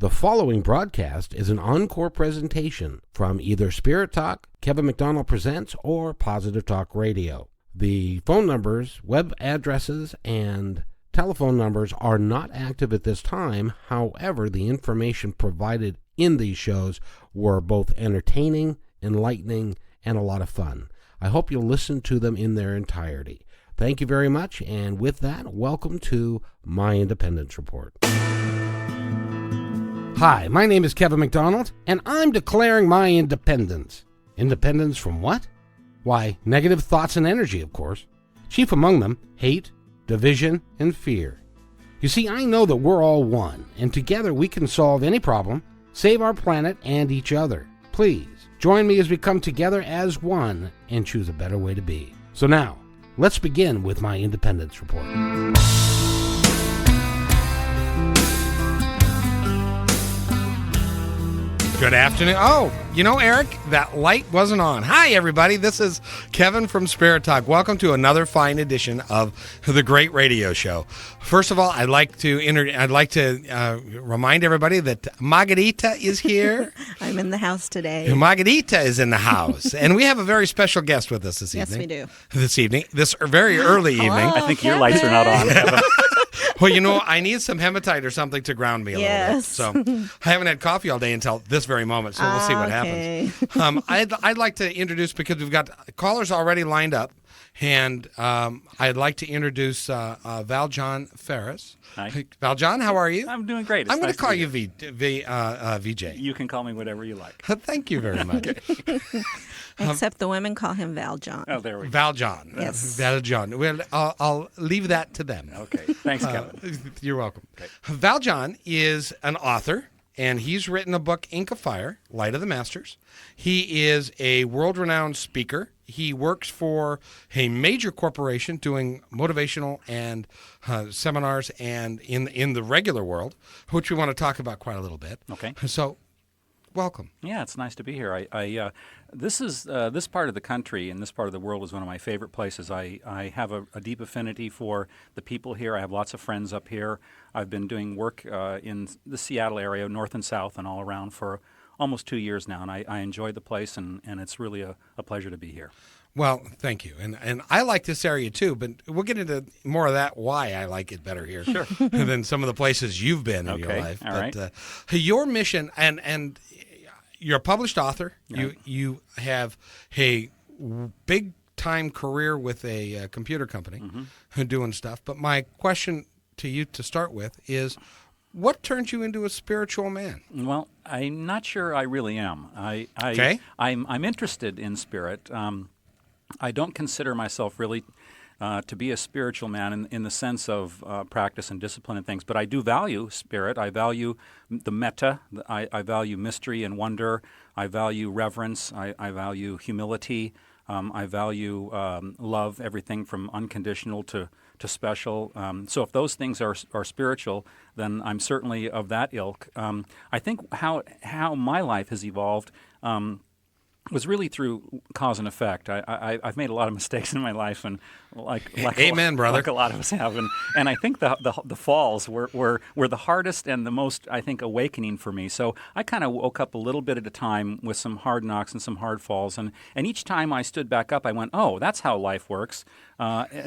The following broadcast is an encore presentation from either Spirit Talk, Kevin McDonald Presents, or Positive Talk Radio. The phone numbers, web addresses, and telephone numbers are not active at this time. However, the information provided in these shows were both entertaining, enlightening, and a lot of fun. I hope you'll listen to them in their entirety. Thank you very much, and with that, welcome to My Independence Report. Hi, my name is Kevin McDonald, and I'm declaring my independence. Independence from what? Why, negative thoughts and energy, of course. Chief among them, hate, division, and fear. You see, I know that we're all one, and together we can solve any problem, save our planet and each other. Please, join me as we come together as one and choose a better way to be. So now, let's begin with my Independence Report. Good afternoon. Oh, you know, Eric, that light wasn't on. Hi, everybody. This is Kevin from Spirit Talk. Welcome to another fine edition of the Great Radio Show. First of all, I'd like to remind everybody that Margarita is here. I'm in the house today. Margarita is in the house, and we have a very special guest with us this Yes, evening. we do. This evening, this very early evening. I think your lights are not on, Kevin. Well, you know, I need some hematite or something to ground me a little bit. Yes. So I haven't had coffee all day until this very moment, so we'll see what happens. I'd like to introduce, because we've got callers already lined up, and I'd like to introduce Val Jon Farris. Hi. Val Jon, how are you? I'm doing great. I'm going to call you VJ. You can call me whatever you like. Thank you very much. Except the women call him Val Jon. Oh, there we go. Val Jon. Yes. Val Jon. Well, I'll leave that to them. Okay. Thanks, Kevin. You're welcome. Okay. Val Jon is an author, and he's written a book, Ink of Fire, Light of the Masters. He is a world-renowned speaker. He works for a major corporation doing motivational and seminars and in the regular world, which we want to talk about quite a little bit. Okay. So, welcome. Yeah, it's nice to be here. This part of the country and this part of the world is one of my favorite places. I have a deep affinity for the people here. I have lots of friends up here. I've been doing work in the Seattle area, north and south and all around, for almost 2 years now, and I enjoy the place, and it's really a pleasure to be here. Well, thank you. And I like this area too, but we'll get into more of that, why I like it better here than some of the places you've been in your life. All right. Your mission, and you're a published author. Right. You have a big-time career with a computer company doing stuff. But my question to you to start with is, what turned you into a spiritual man? Well, I'm not sure I really am. Okay. I'm interested in spirit. I don't consider myself really to be a spiritual man in the sense of practice and discipline and things, but I do value spirit. I value the metta. I value mystery and wonder. I value reverence. I value humility. I value love, everything from unconditional to special. So if those things are spiritual, then I'm certainly of that ilk. I think how my life has evolved was really through cause and effect. I've made a lot of mistakes in my life, and like Amen, brother. Like a lot of us have, and I think the falls were the hardest and the most, I think, awakening for me. So I kind of woke up a little bit at a time with some hard knocks and some hard falls, and each time I stood back up, I went, oh, that's how life works.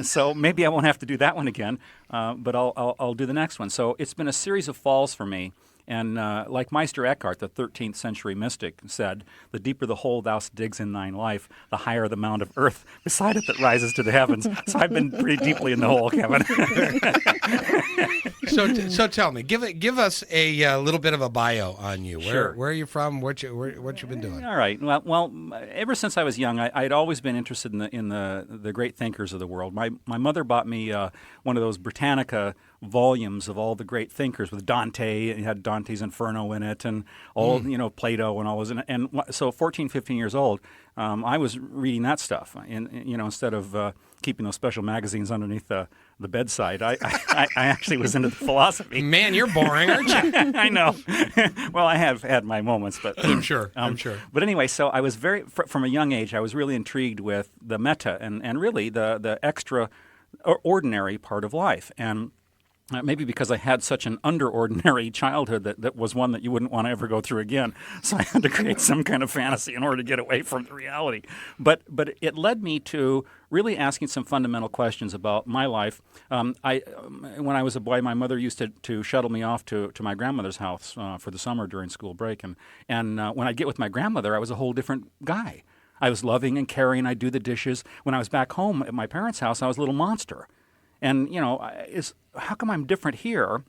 So maybe I won't have to do that one again, but I'll do the next one. So it's been a series of falls for me. And like Meister Eckhart, the 13th century mystic, said, the deeper the hole thou digs in thine life, the higher the mound of earth beside it that rises to the heavens. So I've been pretty deeply in the hole, Kevin. So tell me, give us a little bit of a bio on you. Sure. Where are you from? What you've been doing? All right. Well, ever since I was young, I had always been interested in the great thinkers of the world. My mother bought me one of those Britannica volumes of all the great thinkers with Dante. It had Dante's Inferno in it, and all Plato and all those. And so 14, 15 years old, I was reading that stuff. And instead of keeping those special magazines underneath the bedside, I actually was into the philosophy. Man, you're boring, aren't you? I know. Well, I have had my moments, but I'm sure. But anyway, so I was from a young age, I was really intrigued with the metta and really the extra ordinary part of life. And maybe because I had such an underordinary childhood that was one that you wouldn't want to ever go through again. So I had to create some kind of fantasy in order to get away from the reality. But it led me to really asking some fundamental questions about my life. When I was a boy, my mother used to shuttle me off to my grandmother's house for the summer during school break. And when I'd get with my grandmother, I was a whole different guy. I was loving and caring. I'd do the dishes. When I was back home at my parents' house, I was a little monster. And, how come I'm different here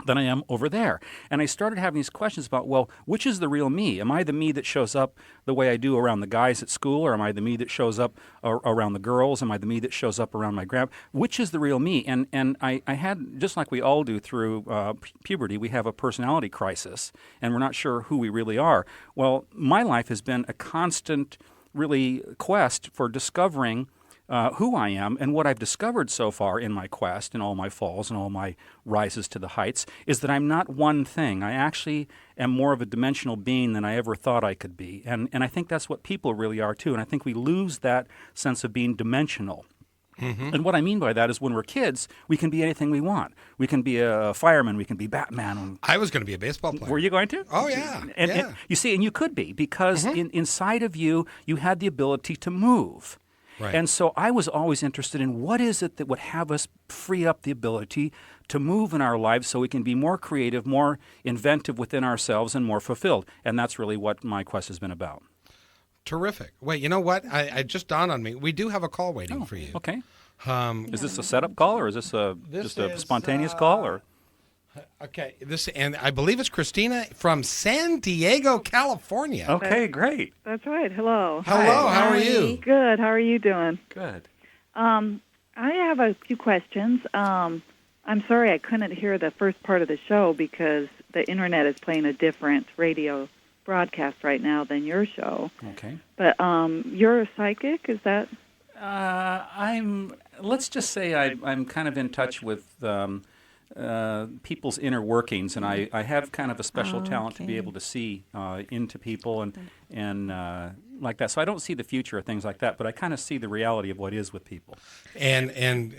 than I am over there? And I started having these questions about, well, which is the real me? Am I the me that shows up the way I do around the guys at school, or am I the me that shows up around the girls? Am I the me that shows up around my Which is the real me? And I had, just like we all do through puberty, we have a personality crisis, and we're not sure who we really are. Well, my life has been a constant, really, quest for discovering who I am. And what I've discovered so far in my quest, in all my falls and all my rises to the heights, is that I'm not one thing. I actually am more of a dimensional being than I ever thought I could be. And I think that's what people really are too. And I think we lose that sense of being dimensional. Mm-hmm. And what I mean by that is when we're kids, we can be anything we want. We can be a fireman. We can be Batman. I was going to be a baseball player. Were you going to? Oh, yeah. And you see, and you could be, because inside of you, you had the ability to move. Right. And so I was always interested in what is it that would have us free up the ability to move in our lives so we can be more creative, more inventive within ourselves, and more fulfilled. And that's really what my quest has been about. Terrific. Wait, you know what? I just dawned on me. We do have a call waiting for you. Okay. Is this a setup call, or is this just a spontaneous call? Or okay, and I believe it's Christina from San Diego, California. Okay, great. That's right. Hello. Hello. Hi. How are you? Good. How are you doing? Good. I have a few questions. I'm sorry I couldn't hear the first part of the show because the internet is playing a different radio broadcast right now than your show. Okay. But you're a psychic, is that? Let's just say I'm kind of in touch with people's inner workings, and I have kind of a special talent to be able to see into people and like that. So I don't see the future or things like that, but I kind of see the reality of what is with people. And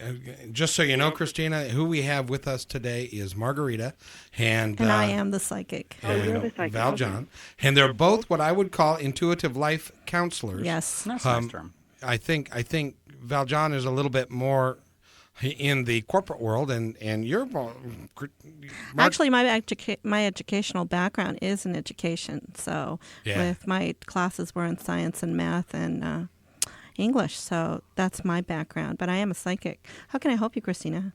just so you know, Christina, who we have with us today is Margarita, and I am the psychic. You're the psychic. Val Jon, and they're both what I would call intuitive life counselors. Yes. That's a nice term. I think Val Jon is a little bit more in the corporate world, and you're more, Actually, my educational background is in education. So with my classes were in science and math and English. So that's my background. But I am a psychic. How can I help you, Christina?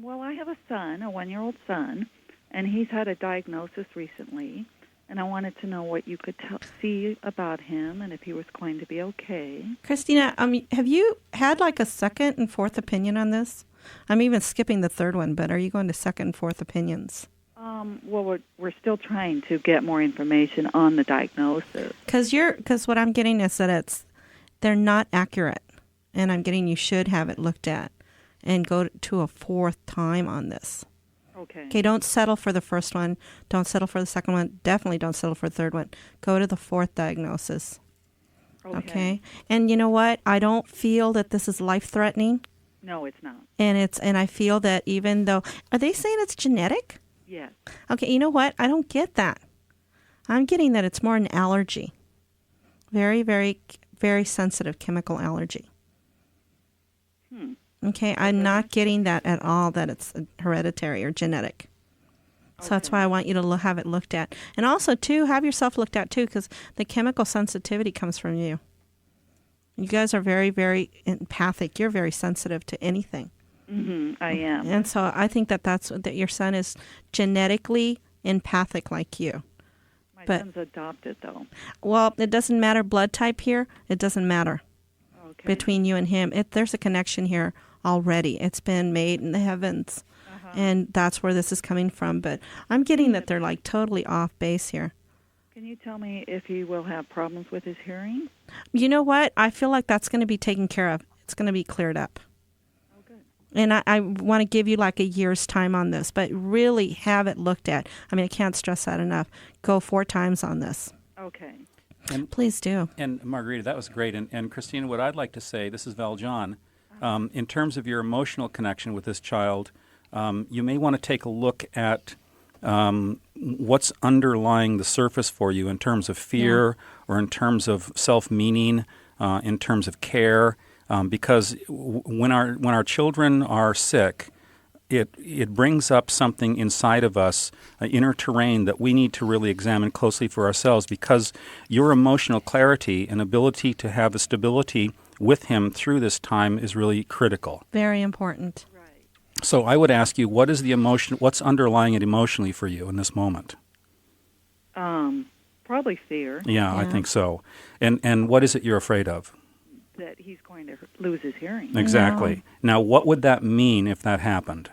Well, I have a son, a 1-year-old son, and he's had a diagnosis recently. And I wanted to know what you could see about him and if he was going to be okay. Christina, have you had like a second and fourth opinion on this? I'm even skipping the third one, but are you going to second and fourth opinions? Well, we're still trying to get more information on the diagnosis. Because what I'm getting is that they're not accurate, and I'm getting you should have it looked at and go to a fourth time on this. Okay, don't settle for the first one. Don't settle for the second one. Definitely don't settle for the third one. Go to the fourth diagnosis. Okay? And you know what? I don't feel that this is life-threatening. No, it's not. And I feel that even though... Are they saying it's genetic? Yes. Okay, you know what? I don't get that. I'm getting that it's more an allergy. Very, very, very sensitive chemical allergy. Okay, I'm not getting that at all, that it's hereditary or genetic. So that's why I want you to have it looked at. And also, too, have yourself looked at, too, because the chemical sensitivity comes from you. You guys are very, very empathic. You're very sensitive to anything. Mm-hmm, I am. And so I think that your son is genetically empathic like you. My son's adopted, though. Well, it doesn't matter blood type here. It doesn't matter. Between you and him. There's a connection here already. It's been made in the heavens. And that's where this is coming from. But I'm getting that they're like totally off base here. Can you tell me if he will have problems with his hearing? You know what? I feel like that's going to be taken care of. It's going to be cleared up. Oh, good. And I want to give you like a year's time on this, but really have it looked at. I mean, I can't stress that enough. Go 4 times on this. Okay. And please do. And Margarita, that was great. And Christina, what I'd like to say, this is Val Jon, in terms of your emotional connection with this child, you may want to take a look at what's underlying the surface for you in terms of fear or in terms of self-meaning, in terms of care, because when our children are sick, it brings up something inside of us, inner terrain that we need to really examine closely for ourselves, because your emotional clarity and ability to have a stability with him through this time is really critical. Very important. So I would ask you, what is the emotion? What's underlying it emotionally for you in this moment? Probably fear. Yeah, I think so. And what is it you're afraid of? That he's going to lose his hearing. Exactly. Now, what would that mean if that happened?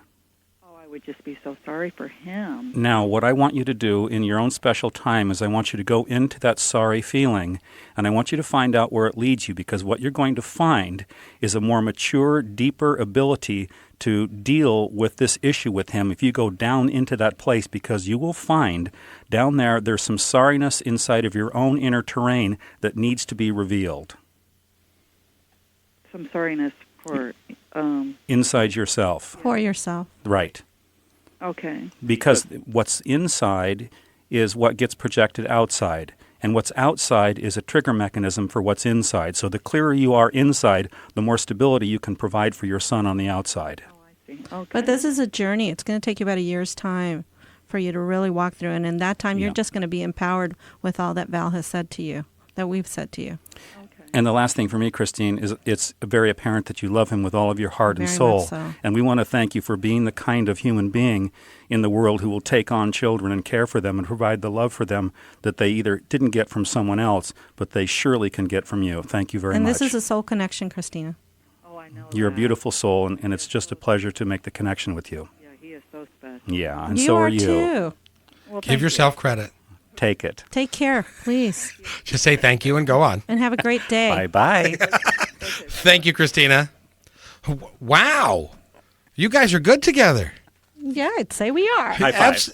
Oh, I would just be so sorry for him. Now, what I want you to do in your own special time is I want you to go into that sorry feeling, and I want you to find out where it leads you, because what you're going to find is a more mature, deeper ability to deal with this issue with him if you go down into that place, because you will find down there's some sorriness inside of your own inner terrain that needs to be revealed. Some sorriness for... inside yourself. For yourself. Right. Okay. Because what's inside is what gets projected outside, and what's outside is a trigger mechanism for what's inside. So the clearer you are inside, the more stability you can provide for your son on the outside. Oh, I see. Okay. But this is a journey. It's going to take you about a year's time for you to really walk through. And in that time, you're just going to be empowered with all that Val has said to you, that we've said to you. And the last thing for me, Christine, is it's very apparent that you love him with all of your heart and soul. Much so. And we want to thank you for being the kind of human being in the world who will take on children and care for them and provide the love for them that they either didn't get from someone else, but they surely can get from you. Thank you very much. And this is a soul connection, Christina. Oh, I know. You're a beautiful soul, and it's just a pleasure to make the connection with you. Yeah, he is so special. Yeah, and You so are are you. too. Well, Give yourself credit. Take it. Take care, please. Just say thank you and go on. And have a great day. Bye-bye. Thank you, Christina. Wow. You guys are good together. Yeah, I'd say we are. High five.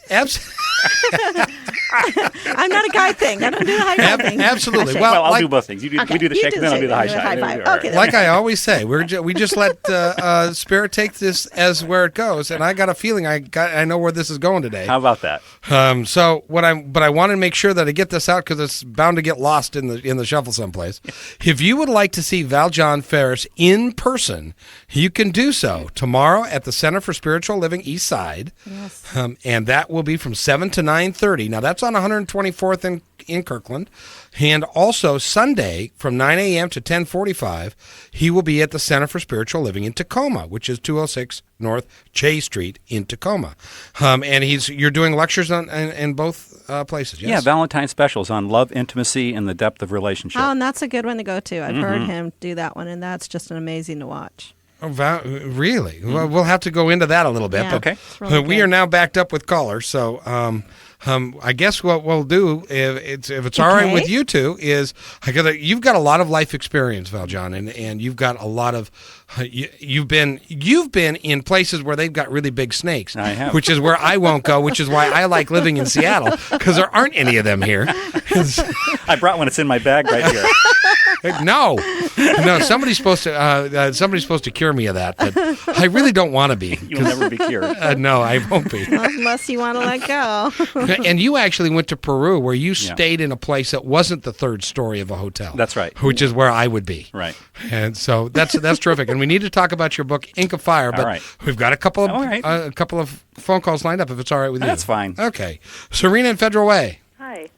I'm not a guy thing. I don't do the high five thing. Absolutely. I Well, I'll like, do both things. We do the You shake, do and then I'll do the high shake, five. Okay, like I always say, we just let Spirit take this as where it goes, and I got a feeling I know where this is going today. How about that? So I want to make sure that I get this out because it's bound to get lost in the shuffle someplace. If you would like to see Val Jon Farris in person, you can do so tomorrow at the Center for Spiritual Living East Side. Yes. And that will be from 7 to 9:30. Now, that's on 124th in Kirkland. And also Sunday from 9 a.m. to 10:45, he will be at the Center for Spiritual Living in Tacoma, which is 206 North J Street in Tacoma. And you're doing lectures in both places, yes? Yeah, Valentine's specials on love, intimacy, and the depth of relationship. Oh, and that's a good one to go to. I've heard him do that one, and that's just amazing to watch. Oh, really? Well, we'll have to go into that a little bit. Yeah, But okay. it's really we good. are now backed up with callers, so I guess what we'll do, if it's all right Okay. with you two, is you've got a lot of life experience, Val Jon, and you've got a lot of you've been in places where they've got really big snakes. I have. Which is where I won't go, which is why I like living in Seattle, because there aren't any of them here. I brought one. It's in my bag right here. No, somebody's supposed to cure me of that, but I really don't want to be. You'll never be cured. No, I won't be. Well, unless you want to let go. And you actually went to Peru, where you stayed in a place that wasn't the third story of a hotel. That's right. Which is where I would be. Right. And so that's terrific. And we need to talk about your book, Ink of Fire. But All right. we've got a couple of All right. phone calls lined up. If it's all right with you, That's fine. Okay, Serena in Federal Way. Hi.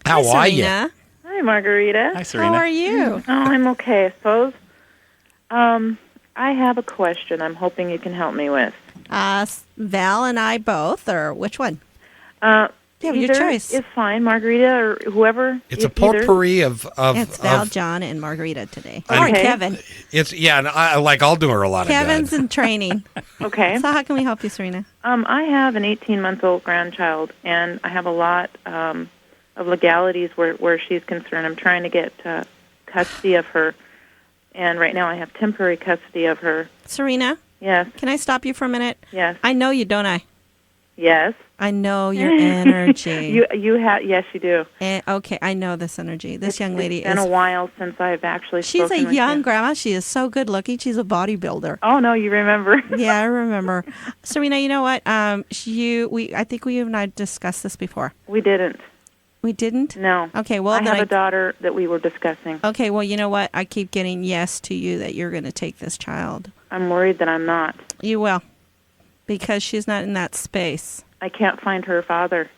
How are you? Serena. Hi, Margarita. Hi, Serena. How are you? Oh, I'm okay, I suppose. I have a question I'm hoping you can help me with. Val and I both, or which one? Yeah, your Either choice. is fine, Margarita, or whoever. It's a either. potpourri of It's Val, Jon, and Margarita today. Okay. Or Kevin. And I'll do her a lot Kevin's of good. in training. Okay. So how can we help you, Serena? I have an 18-month-old grandchild, and I have a lot of legalities where she's concerned. I'm trying to get custody of her, and right now I have temporary custody of her. Serena, Yes, can I stop you for a minute? yes. I know you, don't I? Yes. I know your energy. You have, yes, you do. Okay, I know this energy. This young lady It's been a while since I've actually She's spoken a with young you. grandma. She is so good looking. She's a bodybuilder. Oh, no, you remember. Yeah, I remember. Serena, you know what? I think you and I discussed this before. We didn't. We didn't? No. Okay, well, I have a daughter that we were discussing. Okay, well, you know what? I keep getting yes to you that you're going to take this child. I'm worried that I'm not. You will, because she's not in that space. I can't find her father.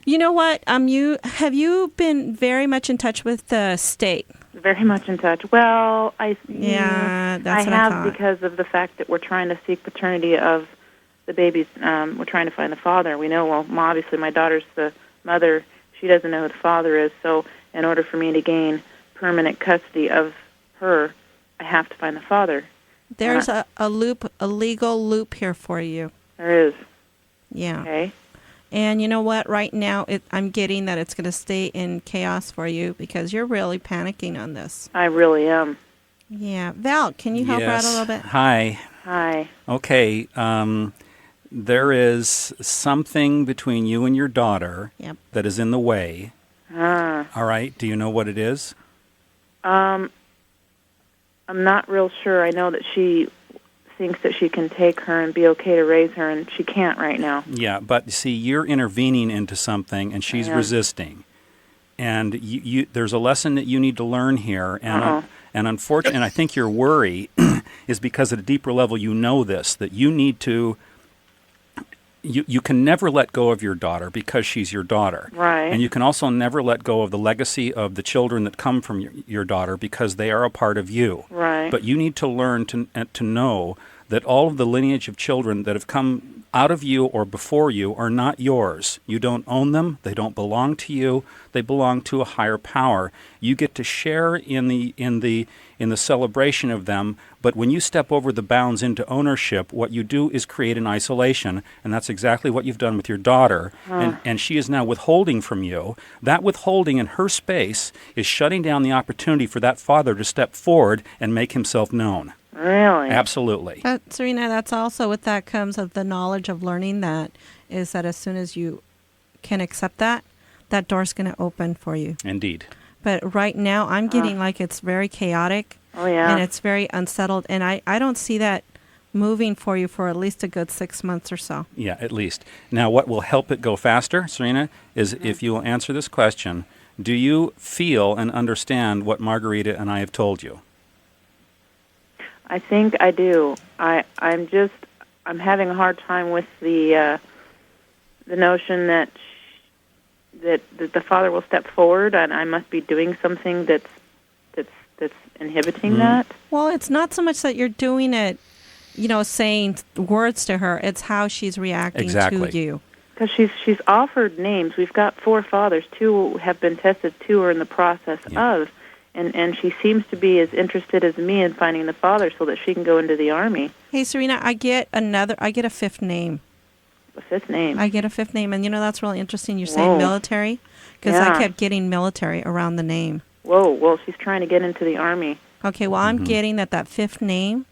You know what? Have you been very much in touch with the state? Very much in touch. Well, that's what I have thought. because of the fact that we're trying to seek paternity of the babies. We're trying to find the father. We know, well, obviously my daughter's the mother. She doesn't know who the father is. So in order for me to gain permanent custody of her, I have to find the father. There's a legal loop here for you. There is. Yeah. Okay. And you know what? Right now, I'm getting that it's going to stay in chaos for you because you're really panicking on this. I really am. Yeah. Val, can you help her out a little bit? Hi. Hi. Okay. There is something between you and your daughter that is in the way. All right. Do you know what it is? I'm not real sure. I know that she thinks that she can take her and be okay to raise her, and she can't right now. Yeah, but see, you're intervening into something, and she's resisting. And there's a lesson that you need to learn here. And unfortunately, I think your worry is because at a deeper level you know this, that you need to... You can never let go of your daughter because she's your daughter. Right. And you can also never let go of the legacy of the children that come from your daughter because they are a part of you. Right. But you need to learn to know that all of the lineage of children that have come out of you or before you are not yours. You don't own them. They don't belong to you. They belong to a higher power. You get to share in the celebration of them, but when you step over the bounds into ownership, what you do is create an isolation, and that's exactly what you've done with your daughter, and she is now withholding from you. That withholding in her space is shutting down the opportunity for that father to step forward and make himself known. Really? Absolutely. Serena, that's also what that comes of the knowledge of learning that is that as soon as you can accept that door's going to open for you. Indeed. But right now, I'm getting like it's very chaotic. Oh, yeah. And it's very unsettled. And I don't see that moving for you for at least a good 6 months or so. Yeah, at least. Now, what will help it go faster, Serena, is if you will answer this question, do you feel and understand what Margarita and I have told you? I think I do. I'm having a hard time with the notion that the father will step forward, and I must be doing something that's inhibiting that. Well, it's not so much that you're doing it, saying words to her. It's how she's reacting to you. Because she's offered names. We've got 4 fathers. 2 have been tested. 2 are in the process of. And she seems to be as interested as me in finding the father so that she can go into the Army. Hey, Serena, I get a 5th name. A 5th name? I get a 5th name. And, that's really interesting. You're saying military? Because I kept getting military around the name. Whoa, well, she's trying to get into the Army. Okay, well, I'm getting that 5th name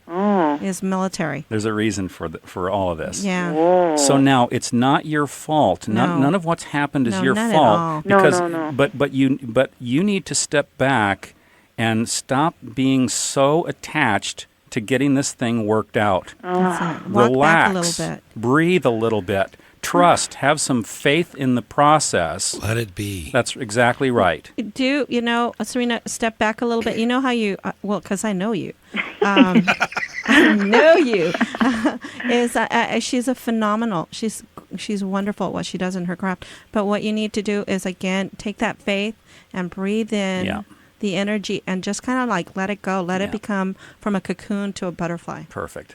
is military. There's a reason for all of this. Yeah. Whoa. So now it's not your fault. No. None of what's happened is No, your not fault. at all. Because, No. But you need to step back and stop being so attached to getting this thing worked out. Walk Relax. back a little bit. Breathe a little bit. Trust. Have some faith in the process. Let it be. That's exactly right. Serena, step back a little bit. You know how you, because I know you. I know you. She's a phenomenal. She's wonderful at what she does in her craft. But what you need to do is, again, take that faith and breathe in the energy and just kind of like let it go. Let it become from a cocoon to a butterfly. Perfect.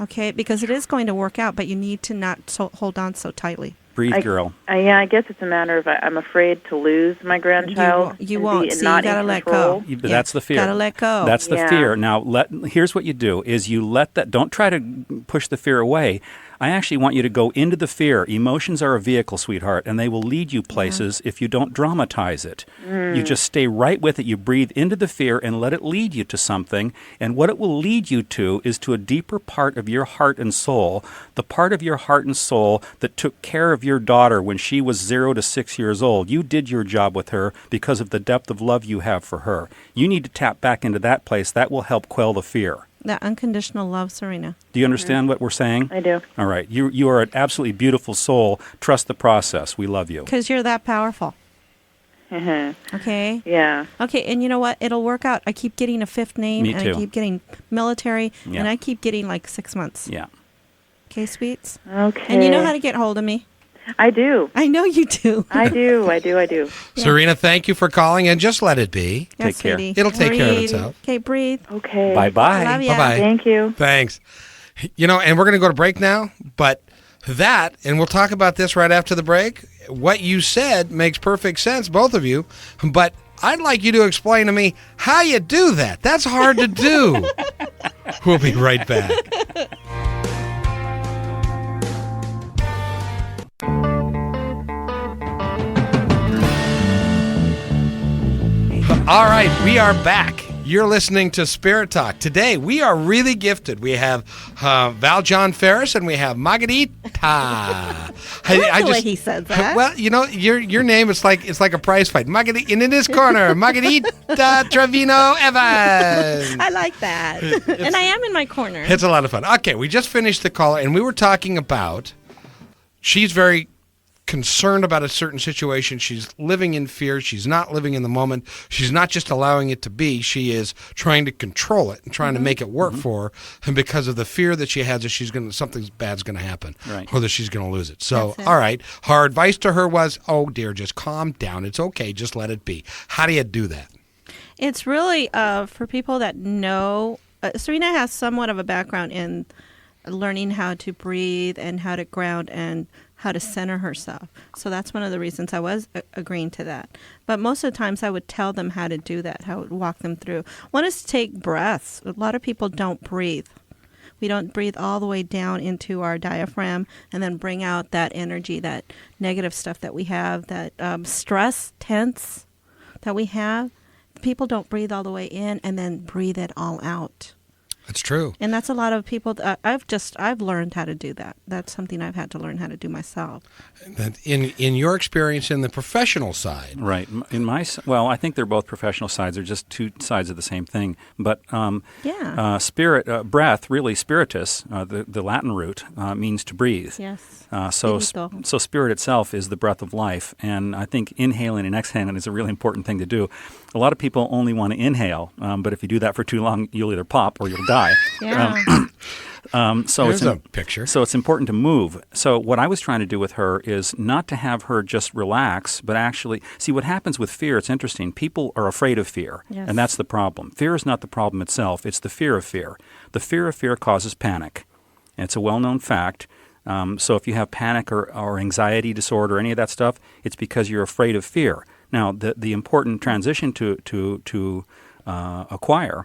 Okay, because it is going to work out, but you need to not hold on so tightly. Breathe, girl. I guess it's a matter of I'm afraid to lose my grandchild. You won't. See, you got to let go. That's the fear. Got to let go. That's the fear. Now, here's what you do: is you let that. Don't try to push the fear away. I actually want you to go into the fear. Emotions are a vehicle, sweetheart, and they will lead you places if you don't dramatize it. You just stay right with it. You breathe into the fear and let it lead you to something. And what it will lead you to is to a deeper part of your heart and soul, the part of your heart and soul that took care of your daughter when she was 0 to 6 years old. You did your job with her because of the depth of love you have for her. You need to tap back into that place. That will help quell the fear. That unconditional love, Serena. Do you understand what we're saying? I do. All right. You are an absolutely beautiful soul. Trust the process. We love you. Because you're that powerful. Okay? Yeah. Okay, and you know what? It'll work out. I keep getting a fifth name, Me and too. I keep getting military, Yeah. and I keep getting like 6 months. Yeah. Okay, sweets? Okay. And you know how to get hold of me. I do. I know you do. I do. Yeah. Serena, thank you for calling, and just let it be. Yeah, Take care. sweetie. It'll take care of Breathe. itself. Okay, breathe. Okay. Bye-bye. Love ya. Bye-bye. Thank you. Thanks. And we're going to go to break now, but and we'll talk about this right after the break. What you said makes perfect sense, both of you, but I'd like you to explain to me how you do that. That's hard to do. We'll be right back. All right, we are back. You're listening to Spirit Talk. Today, we are really gifted. We have Val Jon Farris and we have Margarita. I the way he said that. Well, your name is like a prize fight. Margarita, and in this corner, Margarita Trevino Evans. I like that. And I am in my corner. It's a lot of fun. Okay, we just finished the caller, and we were talking about she's very concerned about a certain situation. She's living in fear. She's not living in the moment. She's not just allowing it to be. She is trying to control it and trying to make it work for her. And because of the fear that she has that something bad's going to happen, Right. or that she's going to lose it. So, That's it. all right. Her advice to her was, "Oh dear, just calm down. It's okay. Just let it be." How do you do that? It's really for people that know. Serena has somewhat of a background in learning how to breathe and how to ground and how to center herself. So that's one of the reasons I was agreeing to that. But most of the times I would tell them how to do that, how I would walk them through. One is to take breaths. A lot of people don't breathe. We don't breathe all the way down into our diaphragm and then bring out that energy, that negative stuff that we have, that stress, tense that we have. People don't breathe all the way in and then breathe it all out. That's true. And that's a lot of people. I've learned how to do that. That's something I've had to learn how to do myself. In your experience in the professional side, Right. I think they're both professional sides. They're just two sides of the same thing. But breath, really spiritus, the Latin root, means to breathe. Yes. So Spirito. spirit itself is the breath of life. And I think inhaling and exhaling is a really important thing to do. A lot of people only want to inhale, but if you do that for too long, you'll either pop or you'll die. Yeah. There's a picture. So it's important to move. So what I was trying to do with her is not to have her just relax, but actually see what happens with fear. It's interesting. People are afraid of fear, Yes. and that's the problem. Fear is not the problem itself. It's the fear of fear. The fear of fear causes panic. And it's a well-known fact. So if you have panic or anxiety disorder or any of that stuff, it's because you're afraid of fear. Now, the important transition to acquire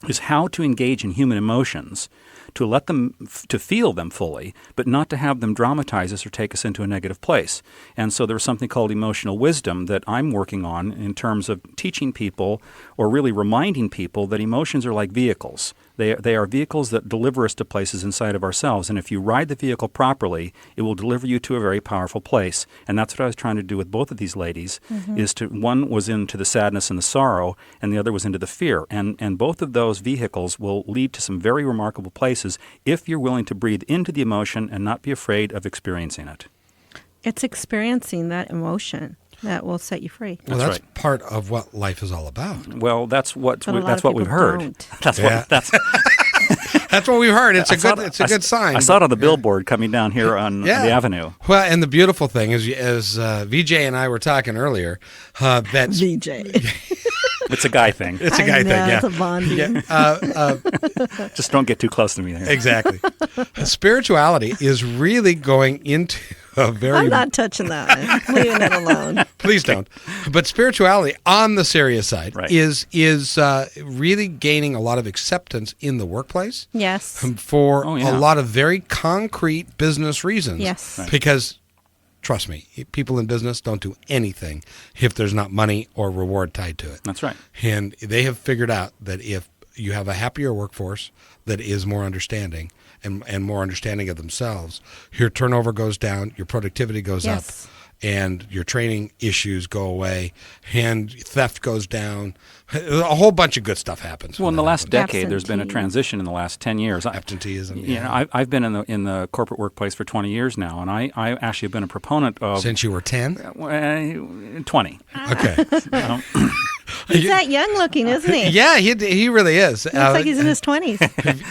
is how to engage in human emotions, to let them, to feel them fully, but not to have them dramatize us or take us into a negative place. And so there's something called emotional wisdom that I'm working on in terms of teaching people or really reminding people that emotions are like vehicles. They are vehicles that deliver us to places inside of ourselves. And if you ride the vehicle properly, it will deliver you to a very powerful place. And that's what I was trying to do with both of these ladies, one was into the sadness and the sorrow, and the other was into the fear. And both of those vehicles will lead to some very remarkable places if you're willing to breathe into the emotion and not be afraid of experiencing it. It's experiencing that emotion that will set you free. Well, That's that's right. part of what life is all about. Well, that's what But a lot of we've people heard. don't. That's Yeah. That's That's what we've heard. It's I a saw good. it- It's a good sign. I saw it on the billboard coming down here on Yeah. the avenue. Well, and the beautiful thing is, as VJ and I were talking earlier, that VJ. It's a guy thing. it's a guy thing. Yeah. It's a bonding. Just don't get too close to me there. Exactly. Spirituality is really going into I'm not touching that. I'm leaving it alone. Please don't. But spirituality, on the serious side, Right. is really gaining a lot of acceptance in the workplace. Yes. For Oh, yeah. a lot of very concrete business reasons. Yes. Right. Because, trust me, people in business don't do anything if there's not money or reward tied to it. That's right. And they have figured out that if you have a happier workforce that is more understanding and more understanding of themselves, your turnover goes down, your productivity goes Yes. up, and your training issues go away, and theft goes down. A whole bunch of good stuff happens. Well, in the last happens. decade, there's been a transition in the last 10 years. Absenteeism. You know, I've been in the corporate workplace for 20 years now, and I actually have been a proponent of Since you were 10? 20. Okay. He's that young looking, isn't he? Yeah, he really is. Looks like he's in his 20s.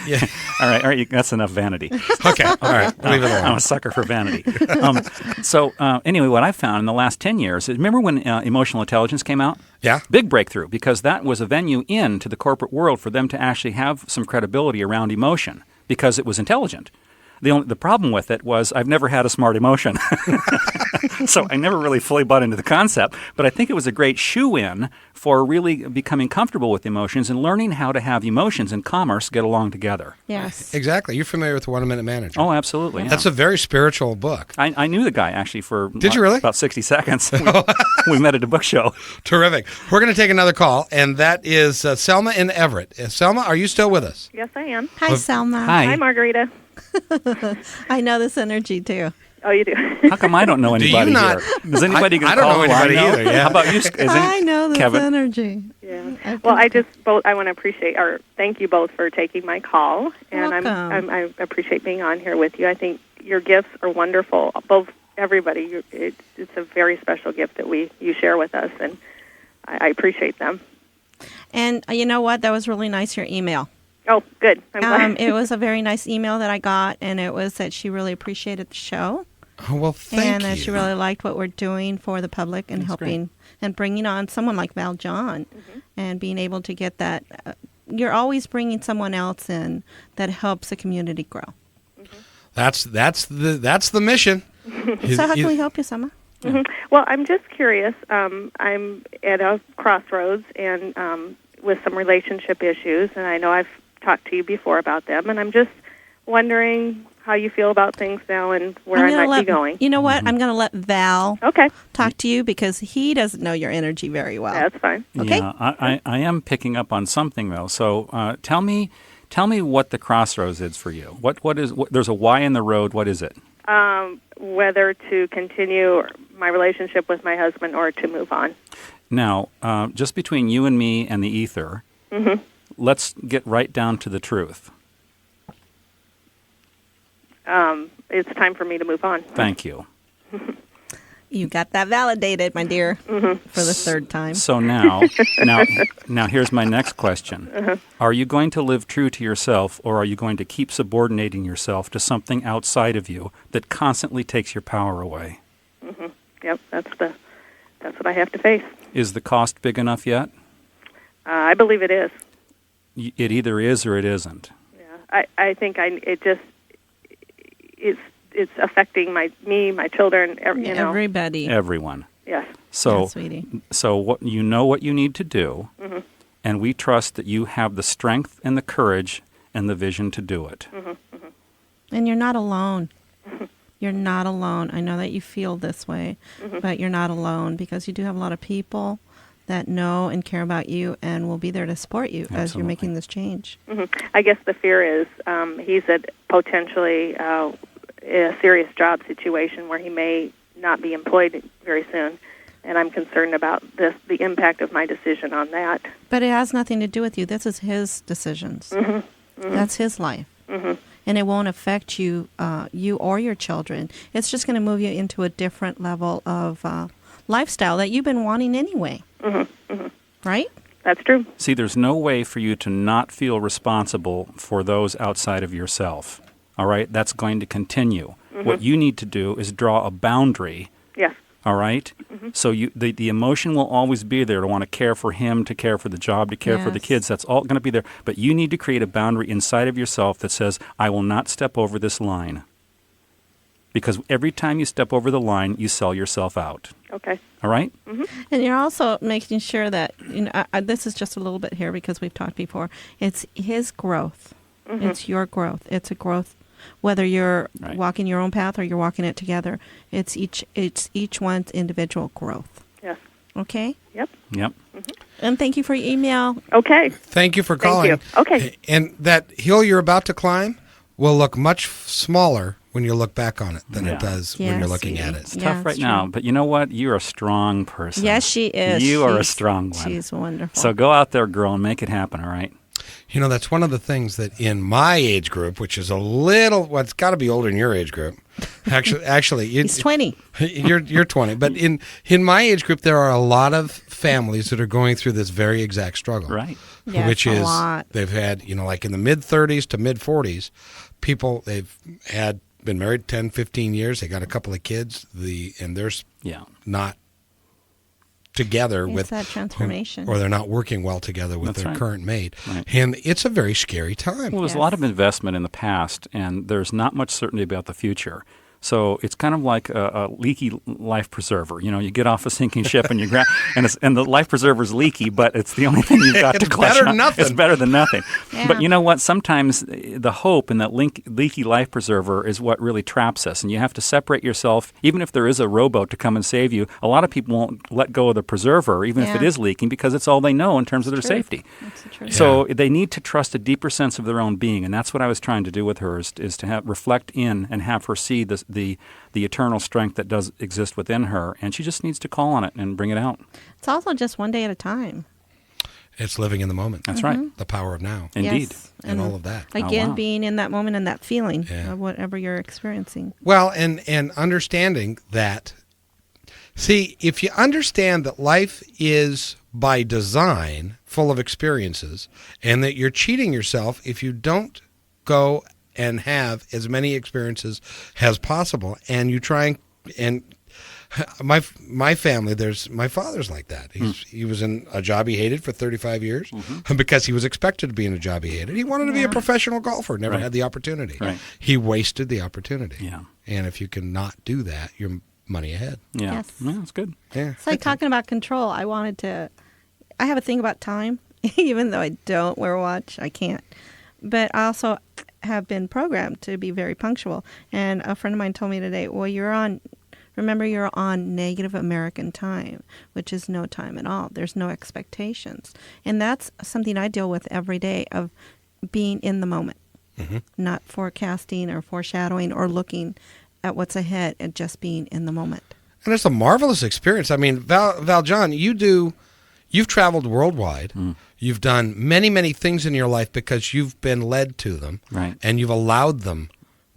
Yeah. All right, that's enough vanity. Okay, all right, leave it I'm alone. a sucker for vanity. Anyway, what I found in the last 10 years, remember when emotional intelligence came out? Yeah. Big breakthrough, because that was a venue into the corporate world for them to actually have some credibility around emotion, because it was intelligent. The problem with it was I've never had a smart emotion. So I never really fully bought into the concept, but I think it was a great shoe-in for really becoming comfortable with emotions and learning how to have emotions and commerce get along together. Yes. Exactly. You're familiar with the 1 Minute Manager. Oh, absolutely. Yeah. That's a very spiritual book. I knew the guy actually for Did you really? about 60 seconds. We met at a book show. Terrific. We're going to take another call, and that is Selma in Everett. Selma, are you still with us? Yes, I am. Hi, Selma. Hi, Margarita. I know this energy too. Oh, you do? How come I don't know anybody not? here? Does anybody I don't know anybody either, yeah. How about you? I know this Kevin? energy. Yeah. Well, I want to appreciate or thank you both for taking my call, and Welcome. I appreciate being on here with you. I think your gifts are wonderful. Both everybody, it's a very special gift that you share with us, and I appreciate them. And you know what? That was really nice, your email. Oh, good. I'm glad. It was a very nice email that I got, and it was that she really appreciated the show. Oh, well, thank you. And that she really liked what we're doing for the public and helping and bringing on someone like Val Jon and being able to get that. You're always bringing someone else in that helps the community grow. That's the mission. So how can we help you, Selma? Well, I'm just curious. I'm at a crossroads and with some relationship issues, and I know I've talked to you before about them, and I'm just wondering how you feel about things now and where I might be going. You know what? I'm going to let Val Okay. talk to you because he doesn't know your energy very well. That's fine. Okay. Yeah, I am picking up on something though. So tell me what the crossroads is for you. What is? There's a Y in the road. What is it? Whether to continue my relationship with my husband or to move on. Now, just between you and me and the ether, let's get right down to the truth. It's time for me to move on. Thank you. You got that validated, my dear, for the third time. So now, here's my next question. Are you going to live true to yourself, or are you going to keep subordinating yourself to something outside of you that constantly takes your power away? Yep, that's what I have to face. Is the cost big enough yet? I believe it is. It either is or it isn't. Yeah, I think it's affecting me, my children, you know. Everybody. Everyone. Yes. So, Yeah, sweetie. so what you know what you need to do, and we trust that you have the strength and the courage and the vision to do it. And you're not alone. You're not alone. I know that you feel this way, but you're not alone because you do have a lot of people that know and care about you and will be there to support you as you're making this change. I guess the fear is he's at potentially a serious job situation where he may not be employed very soon, and I'm concerned about the impact of my decision on that. But it has nothing to do with you. This is his decisions. That's his life. And it won't affect you, you or your children. It's just going to move you into a different level of lifestyle that you've been wanting anyway. Right? That's true. See, there's no way for you to not feel responsible for those outside of yourself. All right? That's going to continue. What you need to do is draw a boundary. Yes. All right? So the emotion will always be there to want to care for him, to care for the job, to care for the kids. That's all going to be there. But you need to create a boundary inside of yourself that says, I will not step over this line. because every time you step over the line, you sell yourself out. Okay. All right? And you're also making sure that, this is just a little bit here because we've talked before, it's his growth. It's your growth. It's a growth, whether you're walking your own path or you're walking it together. It's each one's individual growth. Yes. Okay? Yep. And thank you for your email. Okay. Thank you for calling. Thank you. Okay. And that hill you're about to climb will look much smaller when you look back on it than it does when you're looking at it. It's tough right now, but you know what? You're a strong person. Yes, she is. You are a strong one. She's wonderful. So go out there, girl, and make it happen, all right? You know, that's one of the things that in my age group, which is a little, well, it's got to be older than your age group. Actually, he's 20. You're 20, but in my age group, there are a lot of families that are going through this very exact struggle, right? Yes, which a is lot. They've had, like in the mid 30s to mid 40s, people they've been married 10, 15 years. They got a couple of kids. And they're not together with that transformation, or they're not working well together with their current mate, right. And it's a very scary time. Well, there's a lot of investment in the past, and there's not much certainty about the future. So it's kind of like a leaky life preserver. You get off a sinking ship and you grab, and the life preserver's leaky, but it's the only thing you've got to clutch better than on. nothing. It's better than nothing. Yeah. But you know what? Sometimes the hope in that leaky life preserver is what really traps us, and you have to separate yourself. Even if there is a rowboat to come and save you, a lot of people won't let go of the preserver, even if it is leaking, because it's all they know in terms of their safety. That's the truth. So they need to trust a deeper sense of their own being, and that's what I was trying to do with her, is to reflect in and have her see the eternal strength that does exist within her, and she just needs to call on it and bring it out. It's also just one day at a time. It's living in the moment. That's right. The power of now. Indeed. Yes. And all of that. Again, being in that moment and that feeling of whatever you're experiencing. Well, and understanding that, see, if you understand that life is by design full of experiences and that you're cheating yourself if you don't go and have as many experiences as possible, and you try and my family, my father's like that. He was in a job he hated for 35 years because he was expected to be in a job he hated. He wanted to be a professional golfer, never had the opportunity. Right. He wasted the opportunity. Yeah. And if you can not do that, you're money ahead. Yeah. Yes. Yeah, that's good. Yeah. It's like talking about control. I have a thing about time, even though I don't wear a watch. I can't. But I also have been programmed to be very punctual. And a friend of mine told me today, well, you're on negative American time, which is no time at all. There's no expectations. And that's something I deal with every day, of being in the moment, not forecasting or foreshadowing or looking at what's ahead, and just being in the moment. And it's a marvelous experience. I mean, Val Jon, you've traveled worldwide. You've done many, many things in your life because you've been led to them. Right. And you've allowed them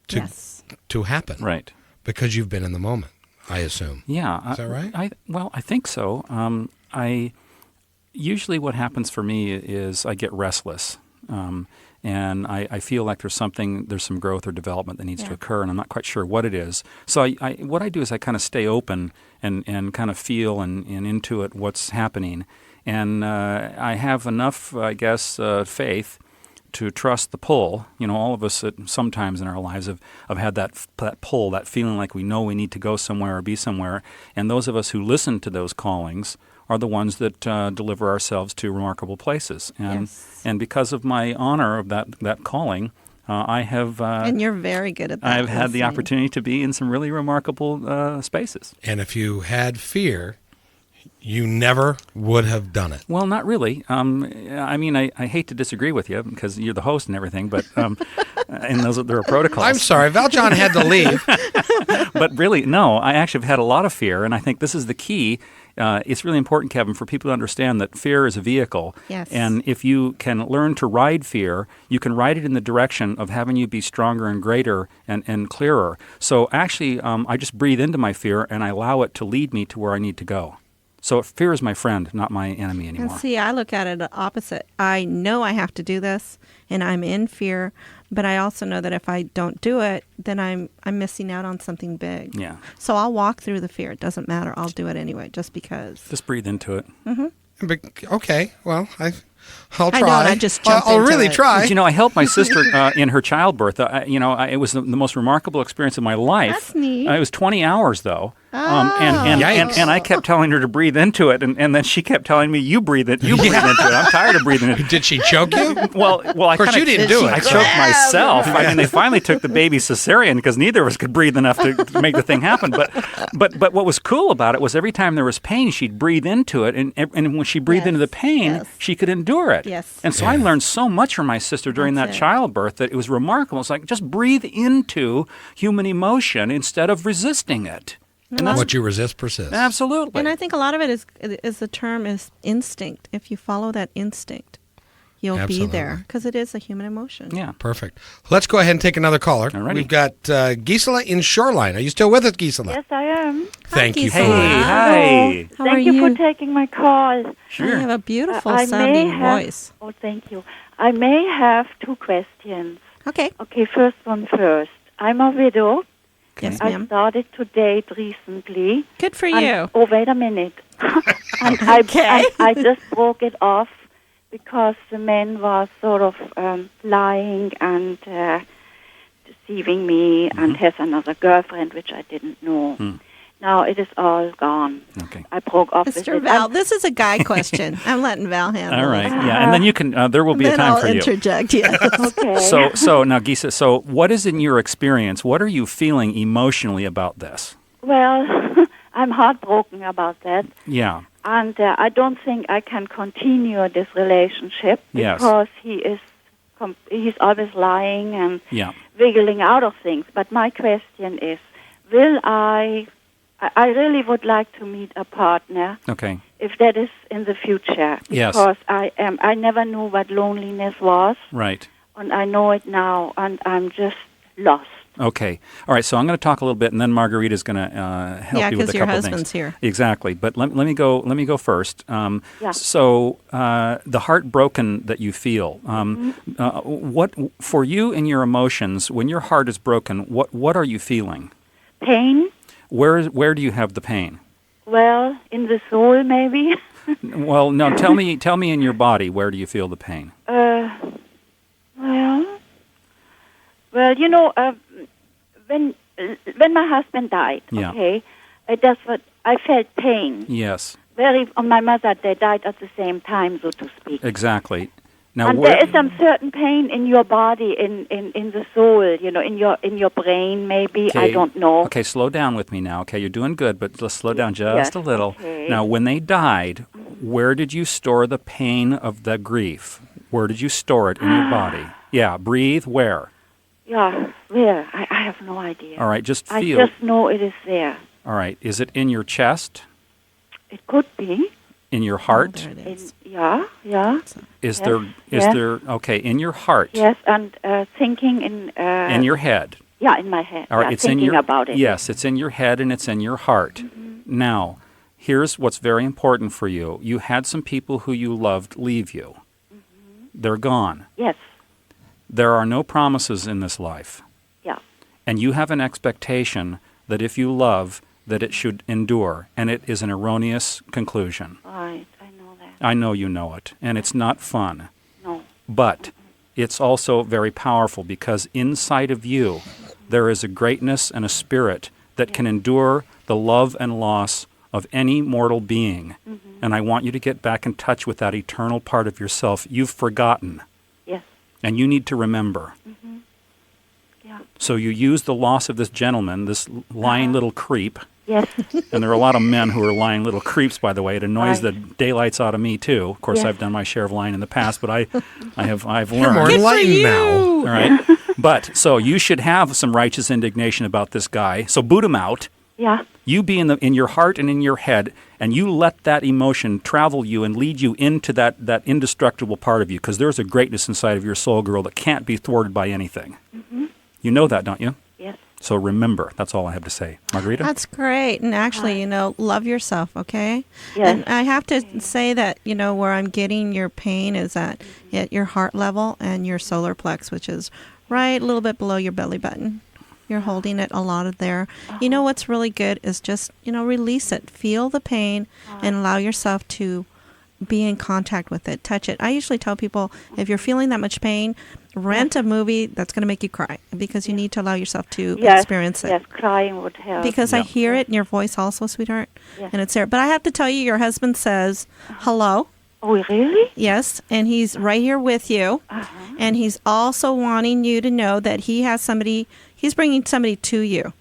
to happen. Right. Because you've been in the moment, I assume. Yeah. Is that right? I think so. Usually what happens for me is I get restless. And I feel like there's some growth or development that needs to occur, and I'm not quite sure what it is. So what I do is I kind of stay open and kind of feel and intuit what's happening. And I have enough, I guess, faith to trust the pull. All of us sometimes in our lives have had that pull, that feeling like we know we need to go somewhere or be somewhere. And those of us who listen to those callings are the ones that deliver ourselves to remarkable places. And because of my honor of that calling, I have... and you're very good at that. I've had the opportunity to be in some really remarkable spaces. And if you had fear, you never would have done it. Well, not really. I hate to disagree with you because you're the host and everything, but and there are protocols. I'm sorry, Val Jon had to leave. But really, no, I actually have had a lot of fear, and I think this is the key. It's really important, Kevin, for people to understand that fear is a vehicle. Yes. And if you can learn to ride fear, you can ride it in the direction of having you be stronger and greater and clearer. So actually, I just breathe into my fear and I allow it to lead me to where I need to go. So fear is my friend, not my enemy anymore. And see, I look at it the opposite. I know I have to do this, and I'm in fear, but I also know that if I don't do it, then I'm missing out on something big. Yeah. So I'll walk through the fear. It doesn't matter. I'll do it anyway, just because. Just breathe into it. Mm-hmm. Okay, well, I'll try. I don't. I just jumped I'll into really it. try. You know, I helped my sister in her childbirth. It was the most remarkable experience of my life. That's neat. It was 20 hours, though. Yikes. And I kept telling her to breathe into it, and then she kept telling me, you breathe into it. I'm tired of breathing into it. Did she choke you? Well, Of course, you didn't do it. I choked myself. I mean, they finally took the baby cesarean because neither of us could breathe enough to make the thing happen. But what was cool about it was every time there was pain, she'd breathe into it, and when she breathed into the pain, she could endure it. Yes. And so I learned so much from my sister during that childbirth that it was remarkable. It's like, just breathe into human emotion instead of resisting it. And what you resist persists. Absolutely. And I think a lot of it is the term is instinct. If you follow that instinct, you'll be there because it is a human emotion. Yeah. Perfect. Let's go ahead and take another caller. Alrighty. We've got Gisela in Shoreline. Are you still with us, Gisela? Yes, I am. Thank you. Gisela. Hey, hi. How Thank are you you? for taking my call. Sure. You have a beautiful I sounding may have, voice. Oh, thank you. I may have two questions. Okay. Okay, first one first. I'm a widow. Yes, I ma'am. started to date recently. Good for And- you. Oh, wait a minute. And Okay. I just broke it off because the man was sort of lying and deceiving me and has another girlfriend, which I didn't know. Now it is all gone. Okay. I broke off with Mr. it. Val, this is a guy question. I'm letting Val handle All it. right. Yeah. And then you can, there will be Then a time I'll for you. interject, yes. Okay. So now, Gisa, so what is in your experience? What are you feeling emotionally about this? Well, I'm heartbroken about that. Yeah. And I don't think I can continue this relationship Yes. because he's always lying and Yeah. wiggling out of things. But my question is, will I really would like to meet a partner Okay. if that is in the future. Yes. Because I never knew what loneliness was, Right. and I know it now, and I'm just lost. Okay. All right. So I'm going to talk a little bit, and then Margarita's going to help you with a couple of things. because your husband's here. Exactly. But let me go first. Yeah. So the heartbroken that you feel, what for you in your emotions when your heart is broken? What are you feeling? Pain? Where do you have the pain? Well, in the soul, maybe. Well, no. Tell me in your body. Where do you feel the pain? Well, you know, when my husband died, Yeah. okay, that's what I felt pain. Yes. My mother, they died at the same time, so to speak. Exactly. Now, And there is some certain pain in your body, in the soul, you know, in your brain, maybe. Okay. I don't know. Okay, slow down with me now. Okay, you're doing good, but let's slow down just Yes, a little. okay. Now, when they died, where did you store the pain of the grief? Where did you store it in your body? Yeah, breathe. Where? Yeah, where? I have no idea. All right, just feel. I just know it is there. All right, is it in your chest? It could be. In your heart? There it is. Yeah. Is Yes, there? Okay, in your heart. Yes, and thinking in... In your head. Yeah, in my head. All right, Yeah, it's in thinking your about it. Yes, it's in your head and it's in your heart. Now, here's what's very important for you. You had some people who you loved leave you. They're gone. Yes. There are no promises in this life. Yeah. And you have an expectation that if you love, that it should endure, and it is an erroneous conclusion. Right, I know that. I know you know it, and it's not fun. No. But it's also very powerful because inside of you there is a greatness and a spirit that can endure the love and loss of any mortal being. And I want you to get back in touch with that eternal part of yourself you've forgotten. Yes. And you need to remember. Yeah. So you use the loss of this gentleman, this lying little creep, Yes. and there are a lot of men who are lying little creeps, by the way. It annoys Right. the daylights out of me, too. Of course, Yes. I've done my share of lying in the past, but I've You're more learned. enlightened now. All right? But, so you should have some righteous indignation about this guy. So boot him out. Yeah. You be in your heart and in your head, and you let that emotion travel you and lead you into that indestructible part of you, because there's a greatness inside of your soul, girl, that can't be thwarted by anything. You know that, don't you? Yes. So remember, that's all I have to say. Margarita? That's great. And actually, love yourself, okay? Yes. And I have to say that, where I'm getting your pain is at your heart level and your solar plex, which is right a little bit below your belly button. You're holding it a lot of there. You know what's really good is just, release it. Feel the pain and allow yourself to be in contact with it, touch it. I usually tell people, if you're feeling that much pain, rent a movie that's going to make you cry, because you need to allow yourself to experience it. Yes, crying would help. Because I hear it in your voice also, sweetheart, Yes. and it's there. But I have to tell you, your husband says hello. Oh, really? Yes, and he's right here with you, and he's also wanting you to know that he has somebody, he's bringing somebody to you,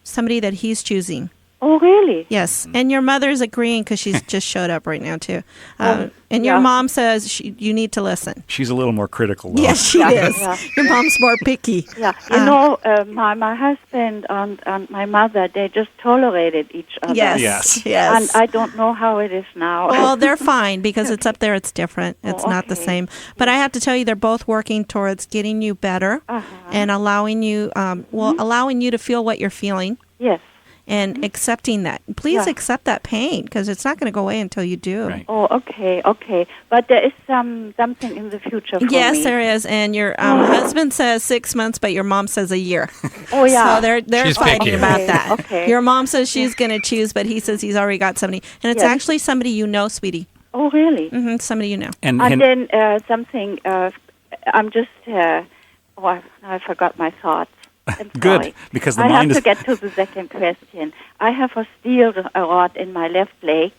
somebody that he's choosing. Oh, really? Yes, and your mother's agreeing because she's just showed up right now, too. And your mom says you need to listen. She's a little more critical, though. Yes, she is. Yeah. Your mom's more picky. Yeah, you know, my husband and my mother, they just tolerated each other. Yes. And I don't know how it is now. Well, they're fine because it's up there. It's different. It's not the okay. same. But I have to tell you, they're both working towards getting you better and allowing you, allowing you to feel what you're feeling. Yes. And accepting that. Please accept that pain, because it's not going to go away until you do. Right. Oh, okay. But there is something in the future for me. Yes, there is. And your husband says 6 months, but your mom says a year. Oh, yeah. So they're She's fighting picky. about that. Okay. Your mom says she's going to choose, but he says he's already got somebody. And it's actually somebody you know, sweetie. Oh, really? Mm-hmm, somebody you know. And then something, I'm just, I forgot my thoughts. I'm good, sorry. because the I mind have is... to get to the second question. I have a steel rod in my left leg,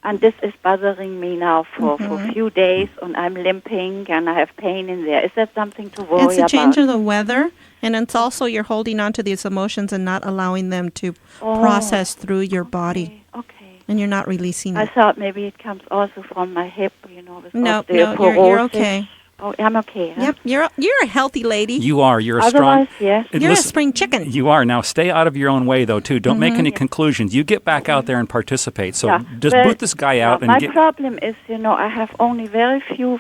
and this is bothering me now for a few days, and I'm limping, and I have pain in there. Is that something to worry about? It's a change of the weather, and it's also you're holding on to these emotions and not allowing them to process through your body. Okay. And you're not releasing I it. thought maybe it comes also from my hip, with No, osteoporosis. you're okay. Oh, I'm okay. Huh? Yep, you're a healthy lady. You are. You're a Otherwise, strong... yes. You're Listen, a spring chicken. You are. Now, stay out of your own way, though, too. Don't make any conclusions. You get back out there and participate. So just boot this guy out and my get... problem is, I have only very few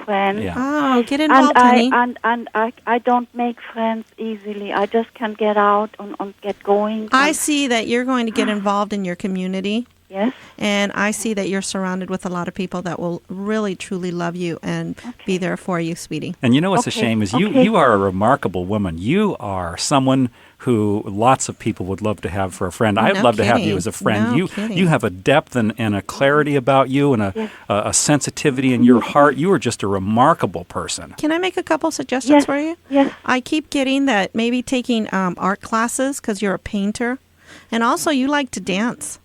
friends. Yeah. Oh, get involved, honey. And I don't make friends easily. I just can get out and get going. I see that you're going to get involved in your community. Yes. And I see that you're surrounded with a lot of people that will really, truly love you and be there for you, sweetie. And you know what's a shame is you are a remarkable woman. You are someone who lots of people would love to have for a friend. I'd love to have you as a friend. You have a depth and a clarity about you and a sensitivity in your heart. You are just a remarkable person. Can I make a couple suggestions for you? Yes. I keep getting that maybe taking art classes because you're a painter. And also you like to dance.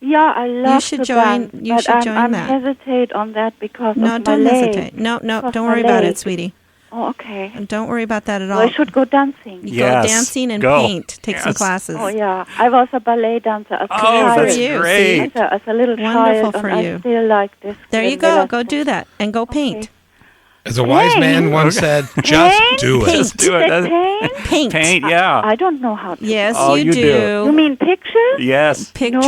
Yeah, I love should to join- dance, you but should join I'm that. hesitate on that because No, of don't my leg. hesitate. No, Because don't my worry about leg. it, sweetie. Oh, okay. And don't worry about that at all. So I should go dancing. You Yes, go dancing and go. paint. Take some Yes. classes. Oh, yeah. I was a ballet dancer as a Oh, child. that's you. great. As a little Wonderful child, for and you. I still like this. There you go. Go do that and go paint. As a wise man once said, just do it. Paint. Just do it. Paint? Paint. Paint, yeah. I don't know how to. Yes, Oh, you you do. do. You mean pictures? Yes. Pictures.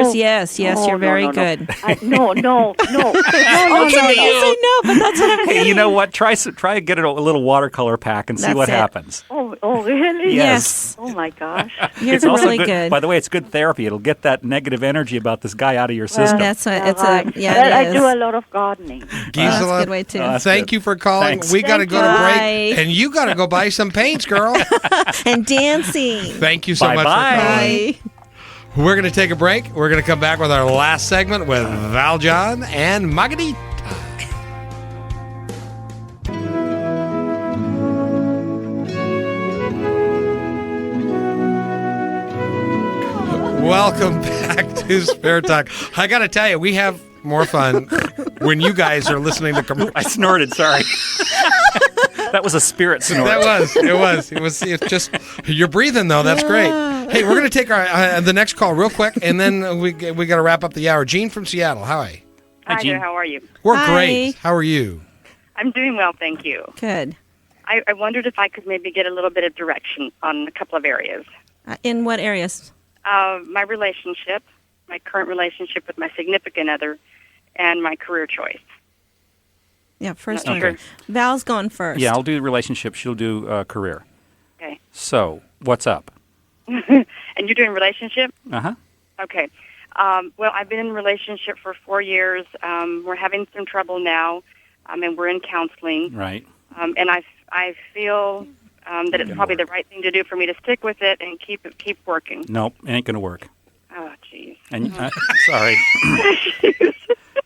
No. Yes, No, you're very no. good. No. Okay, you say no, but that's what I'm Hey, you know what? Try to get a little watercolor pack and see That's what it. happens. Oh, really? Yes. Oh, my gosh. You're It's also really good. good. By the way, it's good therapy. It'll get that negative energy about this guy out of your system. That's what Yeah, it's right. a yeah. Well, It I is. do a lot of gardening. That's a Gisela, good way too. That's thank good. you for calling. Thanks. We got to go to Bye. break, and you got to go buy some paints, girl. And dancing. Thank you so much Bye-bye. for calling. Bye. We're going to take a break. We're going to come back with our last segment with Val Jon and Margarita. Welcome back to Spirit Talk. I got to tell you, we have more fun when you guys are listening to commercials. I snorted. Sorry. That was a spirit snort. It was just, you're breathing though. That's great. Hey, we're going to take our the next call real quick, and then we got to wrap up the hour. Gene from Seattle. Hi. Hi Gene. there, how are you? We're Hi. great. How are you? I'm doing well, thank you. Good. I wondered if I could maybe get a little bit of direction on a couple of areas. In what areas? My relationship, my current relationship with my significant other, and my career choice. Yeah, first Okay. one. Val's going first. Yeah, I'll do relationship. She'll do career. Okay. So, what's up? And you're doing relationship? Uh-huh. Okay. Well, I've been in a relationship for 4 years. We're having some trouble now, and we're in counseling. Right. And I feel that it's probably the right thing to do for me to stick with it and keep working. Nope, it ain't going to work. Oh, jeez. And sorry.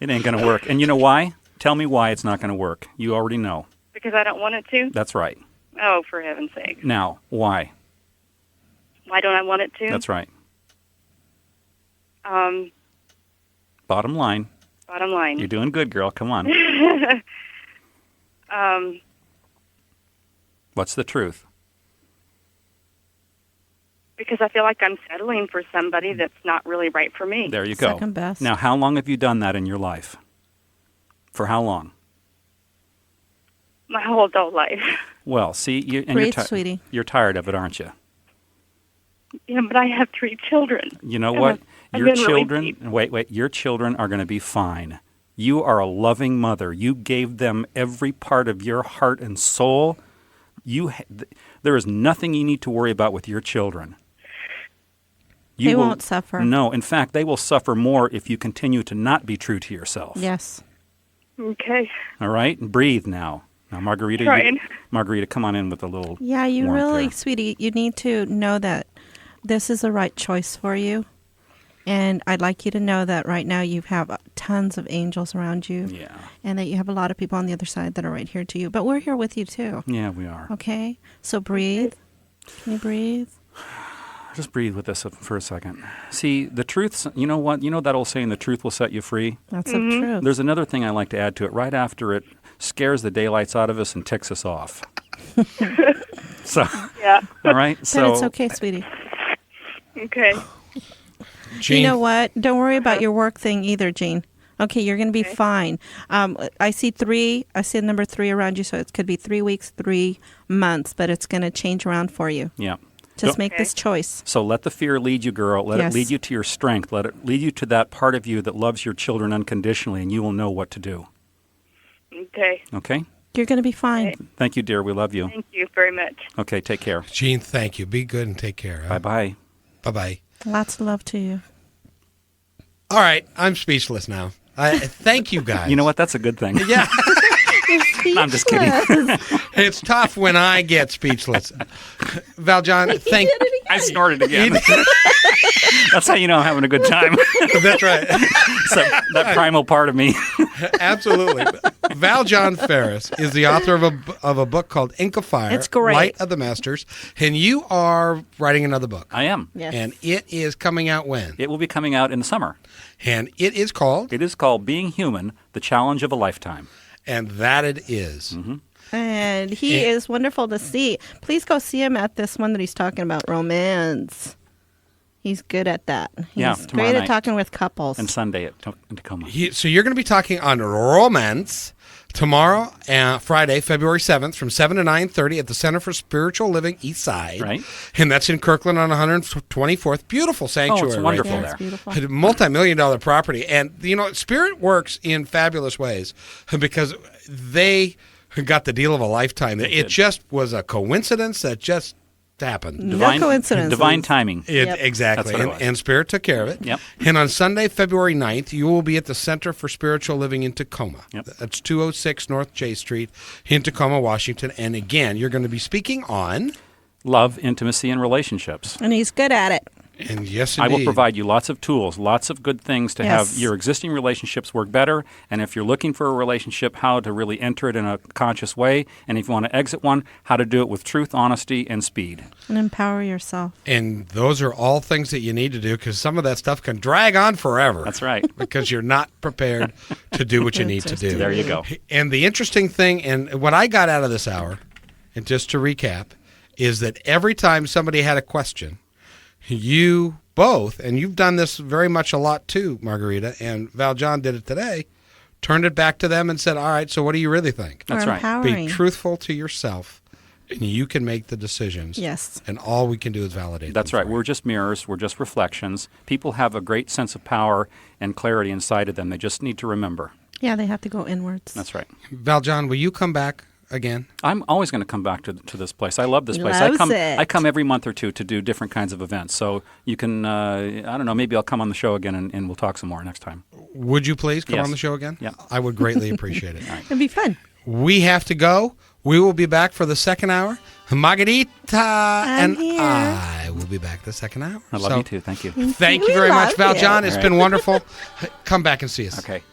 It ain't going to work. And you know why? Tell me why it's not going to work. You already know. Because I don't want it to? That's right. Oh, for heaven's sake. Now, why? Why don't I want it to? That's right. Um, Bottom line. Bottom line. You're doing good, girl. Come on. What's the truth? Because I feel like I'm settling for somebody that's not really right for me. There you go. Second best. Now, how long have you done that in your life? For how long? My whole adult life. Well, see, Breathe, sweetie. You're tired of it, aren't you? Yeah, but I have 3 children. You know what? I've Your been really children, deep. wait, your children are going to be fine. You are a loving mother. You gave them every part of your heart and soul. There is nothing you need to worry about with your children. They won't suffer. No, in fact, they will suffer more if you continue to not be true to yourself. Yes. Okay. All right? Breathe now. Now, Margarita, Margarita, come on in with a little Yeah, you warmth really, there. sweetie, you need to know that this is the right choice for you. And I'd like you to know that right now you have tons of angels around you. Yeah. And that you have a lot of people on the other side that are right here to you. But we're here with you too. Yeah, we are. Okay? So breathe. Can you breathe? Just breathe with this for a second. See, the truth, you know what? You know that old saying, the truth will set you free? That's the truth. There's another thing I like to add to it. Right after it scares the daylights out of us and ticks us off. So, Yeah. all right? But it's okay, sweetie. Okay. Gene, You know what? Don't worry about your work thing either, Jean. Okay, you're going to be fine. I see 3. I see the number 3 around you, so it could be 3 weeks, 3 months, but it's going to change around for you. Yeah. Just make this choice. So let the fear lead you, girl. Let it lead you to your strength. Let it lead you to that part of you that loves your children unconditionally, and you will know what to do. Okay. Okay? You're going to be fine. Okay. Thank you, dear. We love you. Thank you very much. Okay, take care. Gene, thank you. Be good and take care. Huh? Bye-bye. Bye-bye. Lots of love to you. All right, I'm speechless now. Thank you, guys. You know what? That's a good thing. Yeah. I'm just kidding. It's tough when I get speechless. Val Jon, thank you. I snorted again. That's how you know I'm having a good time. That's right. So, that primal part of me. Absolutely. Val Jon Farris is the author of a book called Ink of Fire, It's great. Light of the Masters, and you are writing another book. I am. Yes. And it is coming out when? It will be coming out in the summer. And it is called? It is called Being Human, The Challenge of a Lifetime. And that it is. Mm-hmm. And he is wonderful to see. Please go see him at this one that he's talking about, romance. He's good at that. He's tomorrow great night. at talking with couples. And Sunday in Tacoma. So you're going to be talking on romance tomorrow, Friday, February 7th, from 7 to 9:30 at the Center for Spiritual Living East Side. Right. And that's in Kirkland on 124th. Beautiful sanctuary. Oh, it's wonderful Yeah, there. it's beautiful. A multi-million-dollar property. And, you know, Spirit works in fabulous ways because they got the deal of a lifetime. It just was a coincidence that just happened. No coincidence. Divine timing. Exactly. That's what it was. And Spirit took care of it. Yep. And on Sunday, February 9th, you will be at the Center for Spiritual Living in Tacoma. Yep. That's 206 North J Street in Tacoma, Washington. And again, you're going to be speaking on... Love, intimacy, and relationships. And he's good at it. And yes, I indeed. will provide you lots of tools, lots of good things to have your existing relationships work better. And if you're looking for a relationship, how to really enter it in a conscious way. And if you want to exit one, how to do it with truth, honesty, and speed. And empower yourself. And those are all things that you need to do because some of that stuff can drag on forever. That's right. Because you're not prepared to do what you need to do. There you go. And the interesting thing, and what I got out of this hour, and just to recap, is that every time somebody had a question, you both, and you've done this very much a lot too, Margarita, and Val Jon did it today, turned it back to them and said, all right, so what do you really think? That's right. Empowering. Be truthful to yourself, and you can make the decisions. Yes. And all we can do is validate That's them right. for you. We're just mirrors. We're just reflections. People have a great sense of power and clarity inside of them. They just need to remember. Yeah, they have to go inwards. That's right. Val Jon, will you come back again? I'm always going to come back to this place. I love this He place. loves I come it. every month or two to do different kinds of events. So you can, I don't know, maybe I'll come on the show again and we'll talk some more next time. Would you please come Yes. on the show again? Yeah. I would greatly appreciate it. It'd be fun. We have to go. We will be back for the second hour. Margarita and here. I will be back the second hour. I love So, you too. Thank you. Thank you We very much, love Val you. Jon. It's All been wonderful. Come back and see us. Okay.